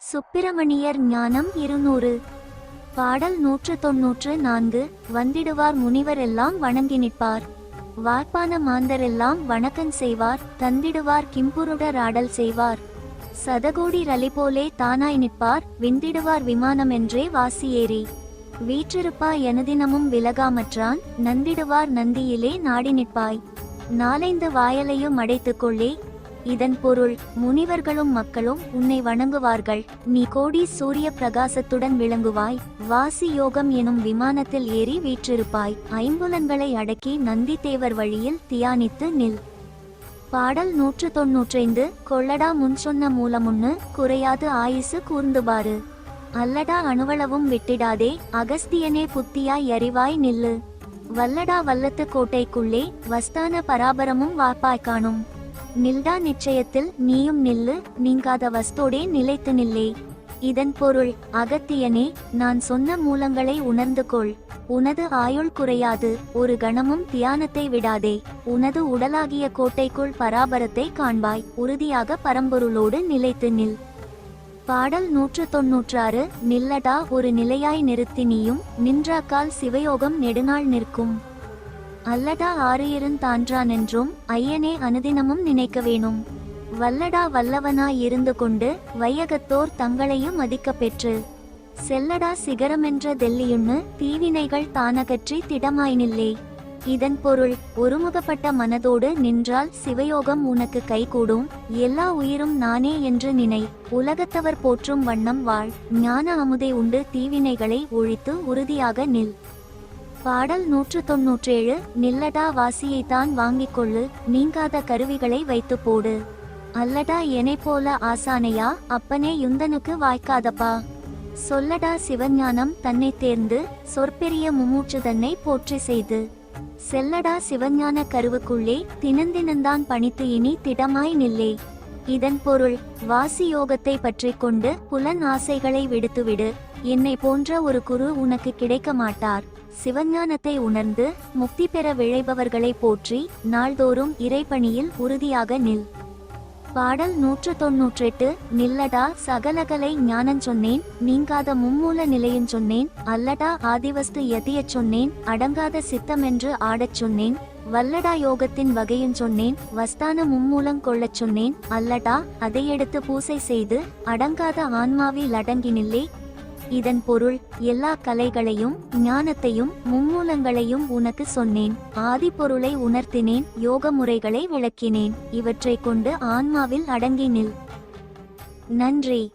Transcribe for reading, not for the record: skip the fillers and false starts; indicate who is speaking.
Speaker 1: சுப்பிரமணியர் ஞானம் 200. பாடல் 194. வந்திடுவார் முனிவர் எல்லாம் வணங்கி நிற்பார். வார்ப்பான மாந்தரெல்லாம் வணக்கன் செய்வார். தந்திடுவார் கிம்புருடர் ஆடல் செய்வார். சதகோடி ரலி போலே தானாய் நிற்பார். விந்திடுவார் விமானம் என்றே வாசியேறி. வீற்றிருப்பா எனதினமும் விலகாமற்றான். நந்திடுவார் நந்தியிலே நாடி நிற்பாய். நாலைந்து வாயலையும் அடைத்துக்கொள்ளே. இதன் பொருள், முனிவர்களும் மக்களும் உன்னை வணங்குவார்கள். நீ கோடி சூரிய பிரகாசத்துடன் விளங்குவாய். வாசி யோகம் எனும் விமானத்தில் ஏறி வீற்றிருப்பாய். ஐம்புலன்களை அடக்கி நந்தி தேவர் வழியில் தியானித்து நில். பாடல் 195. கொள்ளடா முன் சொன்ன மூலமுன்னு குறையாது ஆயுசு கூர்ந்துபாரு. அல்லடா அணுவளவும் விட்டிடாதே. அகஸ்தியனே புத்தியாய் அறிவாய் நில்லு. வல்லடா வல்லத்து கோட்டைக்குள்ளே வஸ்தான பராபரமும் வாப்பாய் காணும். நில்டா நிச்சயத்தில் நீயும் நில்லு. நீங்காத வஸ்தோடே நிலைத்து நில்லே. இதன் பொருள், அகத்தியனே, நான் சொன்ன மூலங்களை உணர்ந்து கொள். உனது ஆயுள் குறையாது. ஒரு கணமும் தியானத்தை விடாதே. உனது உடலாகிய கோட்டைக்குள் பராபரத்தை காண்பாய். உறுதியாக பரம்பொருளோடு நிலைத்து நில். பாடல் 196. நில்லடா ஒரு நிலையாய் நிறுத்தி நீயும். நின்றாக்கால் சிவயோகம் நெடுநாள் நிற்கும். அல்லடா ஆறு என்றும் ஐயனே அனுதினமும் நினைக்க வேணும். வல்லடா வல்லவனாய் இருந்து கொண்டு வையகத்தோர் தங்களையும் மதிக்க பெற்று. செல்லடா சிகரமென்ற தெல்லியுண்ணு. தீவினைகள் தானகற்றி திடமாய் நில்லே. இதன் பொருள், ஒருமுகப்பட்ட மனதோடு நின்றால் சிவயோகம் உனக்கு கைகூடும். எல்லா உயிரும் நானே என்று நினை. உலகத்தவர் போற்றும் வண்ணம் வாழ். ஞான அமுதை உண்டு தீவினைகளை ஒழித்து உறுதியாக நில். பாடல் 197. நில்லடா வாசியைத்தான் வாங்கிக் கொள்ளு. நீங்காத கருவிகளை வைத்து போடு. அல்லடா எனை போல ஆசானையா. அப்பனே யுந்தனுக்கு வாய்க்காதப்பா. சொல்லடா சிவஞானம் தன்னை தேர்ந்து. சொற்பெரிய மும்மூச்சு தன்னை போற்றி செய்து. செல்லடா சிவஞான கருவுக்குள்ளே. தினந்தினந்தான் பணித்து இனி திடமாய் நில்லே. இதன் பொருள், வாசி யோகத்தை பற்றி கொண்டு புலன் ஆசைகளை விடுத்துவிடு. என்னை போன்ற ஒரு குரு உனக்கு கிடைக்க மாட்டார். சிவஞானத்தை உணர்ந்து முக்தி பெற விழைபவர்களை போற்றி நாள்தோறும் இறைப்பணியில் உறுதியாக நில். பாடல் 198. நில்லடா சகலகலை ஞானஞ் சொன்னேன். நீங்காத மும்மூல நிலையுஞ் சொன்னேன். அல்லடா ஆதிவஸ்து யதியச் சொன்னேன். அடங்காத சித்தமென்று ஆடச் சொன்னேன். வல்லடா யோகத்தின் வகையுஞ் சொன்னேன். வஸ்தான மும்மூலங் கொள்ளச் சொன்னேன். அல்லடா அதையெடுத்து பூசை செய்து அடங்காத ஆன்மாவில் அடங்கி நில்லே. இதன் பொருள், எல்லா கலைகளையும் ஞானத்தையும் மும்மூலங்களையும் உனக்கு சொன்னேன். ஆதி பொருளை உணர்த்தினேன். யோக முறைகளை விளக்கினேன். இவற்றை கொண்டு ஆன்மாவில் அடங்கி நில். நன்றி.